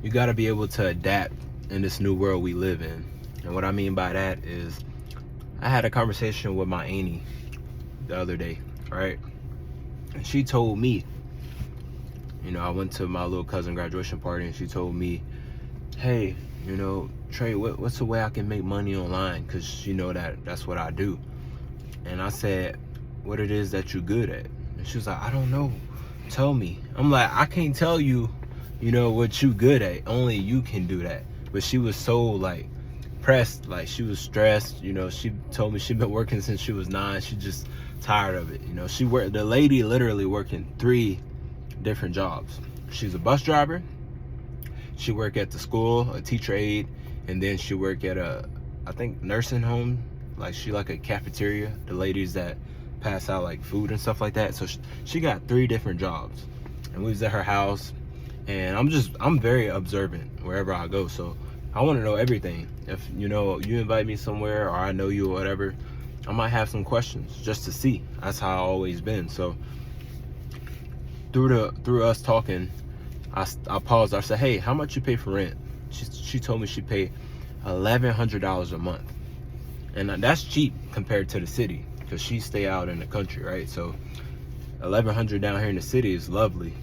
You got to be able to adapt in this new world we live in. And what I mean by that is, I had a conversation with my auntie the other day, right? And she told me, I went to my little cousin graduation party, and she told me, hey, Trey, what's the way I can make money online? Because she know that's what I do. And I said, what it is that you're good at? And she was like, I don't know. Tell me. I'm like, I can't tell you, what you good at. Only you can do that. But she was so like pressed, like she was stressed. She told me she'd been working since she was 9. She just tired of it. The lady literally working 3 different jobs. She's a bus driver. She work at the school, a teacher aide, and then she work at I think nursing home. Like she like a cafeteria, the ladies that pass out like food and stuff like that. So she got 3 different jobs, and we was at her house, and I'm very observant wherever I go. So I want to know everything. If you invite me somewhere, or I know you or whatever, I might have some questions just to see. That's how I always been. So through us talking, I paused. I said, hey, how much you pay for rent? She told me she paid $1,100 a month, and that's cheap compared to the city, because she stay out in the country, right? So $1,100 down here in the city is lovely.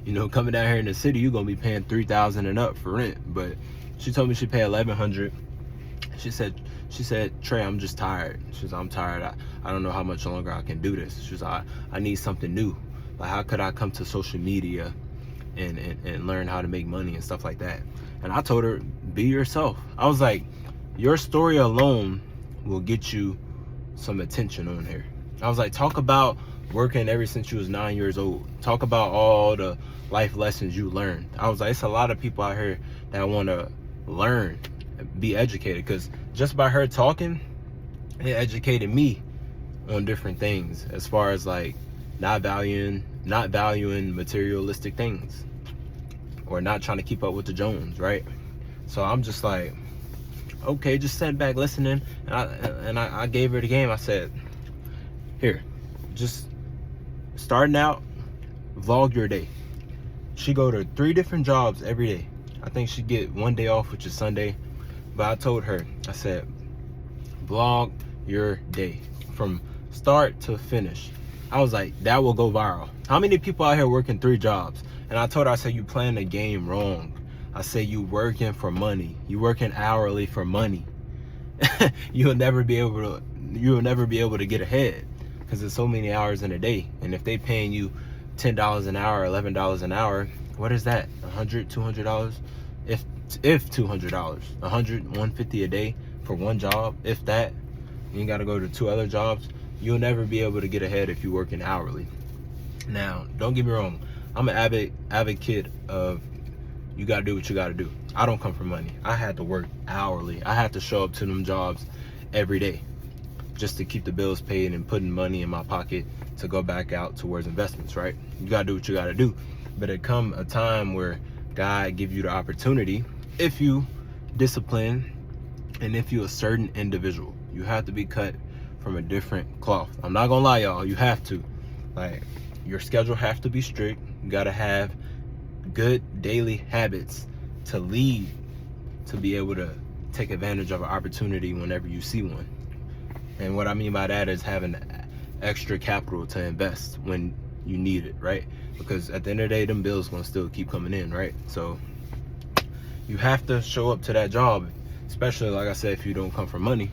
Coming down here in the city, you're gonna be paying $3,000 and up for rent. But she told me she paid $1,100. She said, Trey, I'm just tired. She said, I'm tired. I don't know how much longer I can do this. She said, I need something new. Like, how could I come to social media and learn how to make money and stuff like that? And I told her, be yourself. I was like, your story alone will get you some attention on here. I was like, talk about working ever since you was 9 years old. Talk about all the life lessons you learned. I was like, it's a lot of people out here that want to learn, be educated, because just by her talking, it educated me on different things, as far as like not valuing materialistic things, or not trying to keep up with the Jones, right? So I'm just like, okay, just sat back listening, and I gave her the game. I said, here, just starting out, vlog your day. She go to 3 different jobs every day. I think she get 1 day off, which is Sunday. But I told her, I said, vlog your day from start to finish. I was like, that will go viral. How many people out here working 3 jobs? And I told her, I said, you playing the game wrong. I said, you working for money. You working hourly for money. You'll never be able to get ahead, because there's so many hours in a day. And if they paying you $10 an hour, $11 an hour, what is that? $100, $200? If $200, $100, $150 a day for one job, if that. You got to go to 2 other jobs. You'll never be able to get ahead if you're working hourly. Now, don't get me wrong. I'm an advocate of, you got to do what you got to do. I don't come from money. I had to work hourly. I had to show up to them jobs every day just to keep the bills paid and putting money in my pocket to go back out towards investments, right? You got to do what you got to do. But it come a time where God give you the opportunity, if you discipline and if you a certain individual. You have to be cut from a different cloth. I'm not gonna lie, y'all. You have to. Like, your schedule have to be strict. You gotta have good daily habits to lead, to be able to take advantage of an opportunity whenever you see one. And what I mean by that is having extra capital to invest when you need it, right? Because at the end of the day, them bills gonna still keep coming in, right? So you have to show up to that job, especially, like I said, if you don't come from money.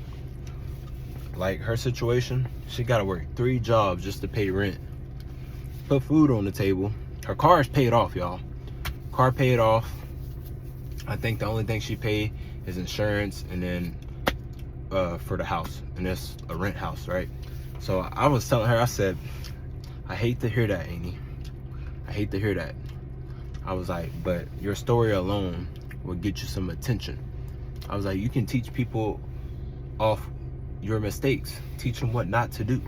Like her situation, she gotta work 3 jobs just to pay rent, put food on the table. Her car is paid off, y'all. Car paid off. I think the only thing she paid is insurance, and then for the house, and it's a rent house, right? So I was telling her, I said, I hate to hear that, Amy. I hate to hear that. I was like, but your story alone will get you some attention. I was like, you can teach people off your mistakes. Teach them what not to do.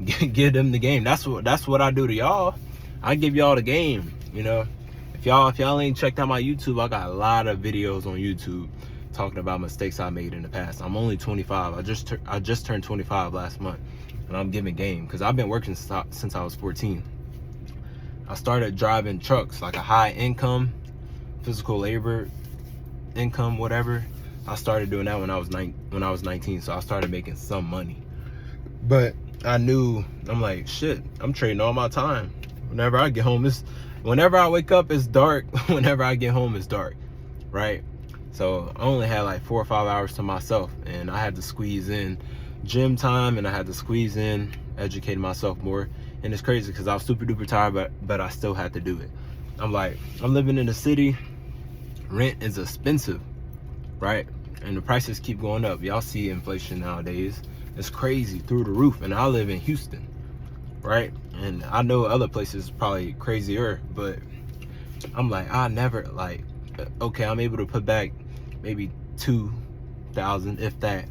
Give them the game. That's what I do to y'all. I give y'all the game. If y'all ain't checked out my YouTube, I got a lot of videos on YouTube talking about mistakes I made in the past. I'm only 25. I just turned 25 last month, and I'm giving game because I've been working since I was 14. I started driving trucks, like a high income physical labor income, whatever. I started doing that when I was 19, so I started making some money. But I knew, I'm like, shit, I'm trading all my time. Whenever I get home, whenever I wake up, it's dark. Whenever I get home, it's dark, right? So I only had like 4 or 5 hours to myself, and I had to squeeze in gym time, and I had to squeeze in educating myself more. And it's crazy because I was super duper tired, but I still had to do it. I'm like, I'm living in the city. Rent is expensive, right? And the prices keep going up. Y'all see inflation nowadays. It's crazy, through the roof. And I live in Houston, right? And I know other places probably crazier, but I'm like, I never, like, okay, I'm able to put back maybe 2,000, if that,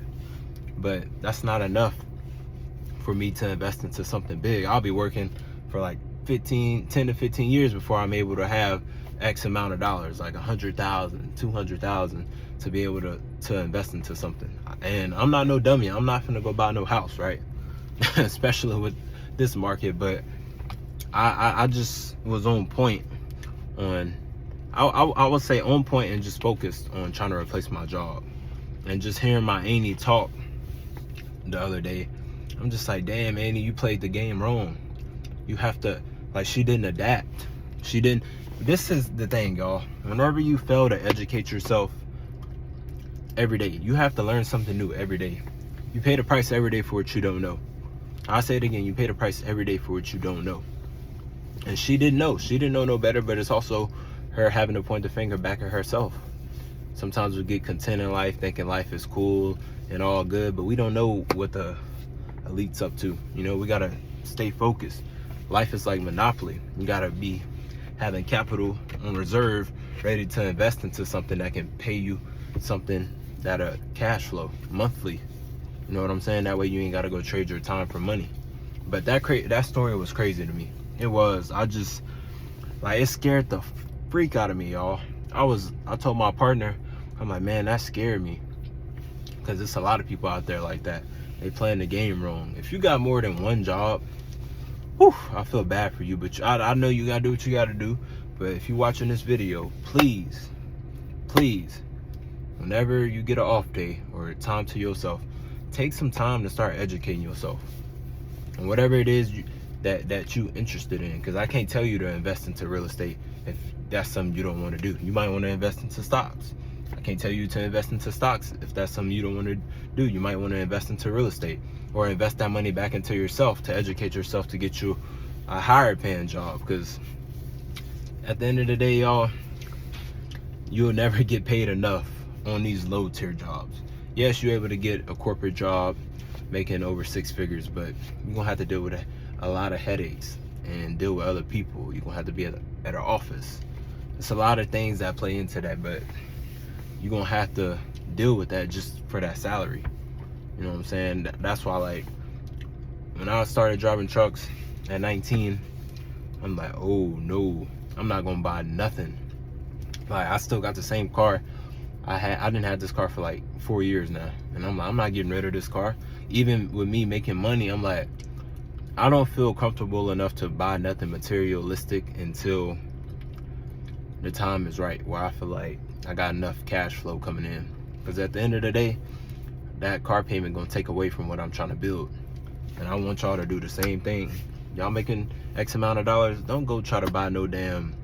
but that's not enough for me to invest into something big. I'll be working for like 10 to 15 years before I'm able to have X amount of dollars, like 100,000, 200,000, to be able to invest into something. And I'm not no dummy. I'm not gonna go buy no house, right? Especially with this market. But I just was on point on, I would say on point, and just focused on trying to replace my job. And just hearing my auntie talk the other day, I'm just like, damn, Annie, you played the game wrong. You have to, like, she didn't adapt. She didn't. This is the thing, y'all. Whenever you fail to educate yourself every day, you have to learn something new every day. You pay the price every day for what you don't know. I'll say it again. You pay the price every day for what you don't know. And she didn't know. She didn't know no better, but it's also her having to point the finger back at herself. Sometimes we get content in life, thinking life is cool and all good, but we don't know what the elite's up to. You know, we gotta stay focused. Life is like Monopoly. You gotta be having capital on reserve, ready to invest into something that can pay you something that cash flow monthly. You know what I'm saying? That way you ain't gotta go trade your time for money. But that story was crazy to me. It was. I just, like, it scared the freak out of me, y'all. I told my partner, I'm like, man, that scared me, because there's a lot of people out there like that. They playing the game wrong. If you got more than one job, whew, I feel bad for you, but I know you gotta do what you gotta do. But if you're watching this video, please, whenever you get an off day or time to yourself, take some time to start educating yourself. And whatever it is that you interested in, because I can't tell you to invest into real estate if that's something you don't want to do. You might want to invest into stocks. I can't tell you to invest into stocks if that's something you don't want to do. You might want to invest into real estate, or invest that money back into yourself to educate yourself to get you a higher paying job. Because at the end of the day, y'all, you'll never get paid enough on these low tier jobs. Yes, you're able to get a corporate job making over 6 figures, but you're gonna have to deal with a lot of headaches and deal with other people. You're gonna have to be at an office. It's a lot of things that play into that, but you're gonna have to deal with that just for that salary. You know what I'm saying? That's why, like, when I started driving trucks at 19, I'm like, oh no, I'm not gonna buy nothing. Like, I still got the same car. I didn't have this car for like 4 years now, and I'm like, I'm not getting rid of this car. Even with me making money, I'm like, I don't feel comfortable enough to buy nothing materialistic until the time is right, where I feel like I got enough cash flow coming in. Because at the end of the day, that car payment gonna take away from what I'm trying to build. And I want y'all to do the same thing. Y'all making X amount of dollars, don't go try to buy no damn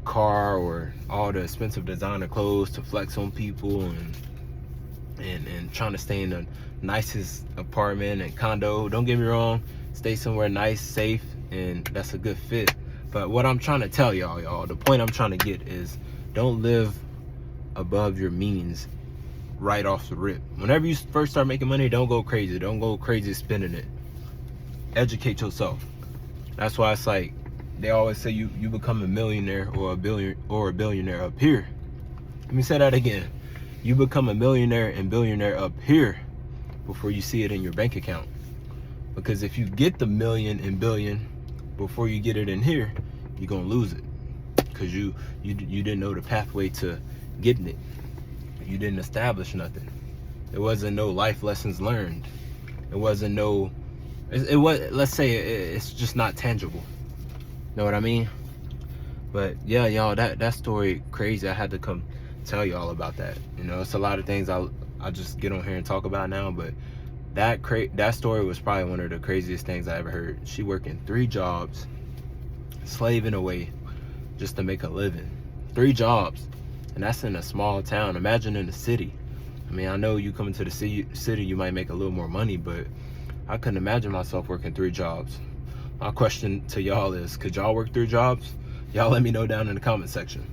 car or all the expensive designer clothes to flex on people, and trying to stay in the nicest apartment and condo. Don't get me wrong, stay somewhere nice, safe, and that's a good fit. But what I'm trying to tell y'all, the point I'm trying to get is, don't live above your means right off the rip. Whenever you first start making money, don't go crazy. Don't go crazy spending it. Educate yourself. That's why it's like, they always say you become a millionaire or a billionaire up here. Let me say that again. You become a millionaire and billionaire up here before you see it in your bank account. Because if you get the million and billion before you get it in here, you're gonna lose it. Because you didn't know the pathway to getting it. You didn't establish nothing. There wasn't no life lessons learned. It wasn't no, it was, let's say it's just not tangible. Know what I mean? But yeah, y'all, that story crazy. I had to come tell y'all about that. You know, it's a lot of things I just get on here and talk about now, but that story was probably one of the craziest things I ever heard. She working 3 jobs, slaving away just to make a living. 3 jobs, and that's in a small town. Imagine in the city. I mean, I know you come into the city, you might make a little more money, but I couldn't imagine myself working 3 jobs. My question to y'all is, could y'all work 3 jobs? Y'all let me know down in the comment section.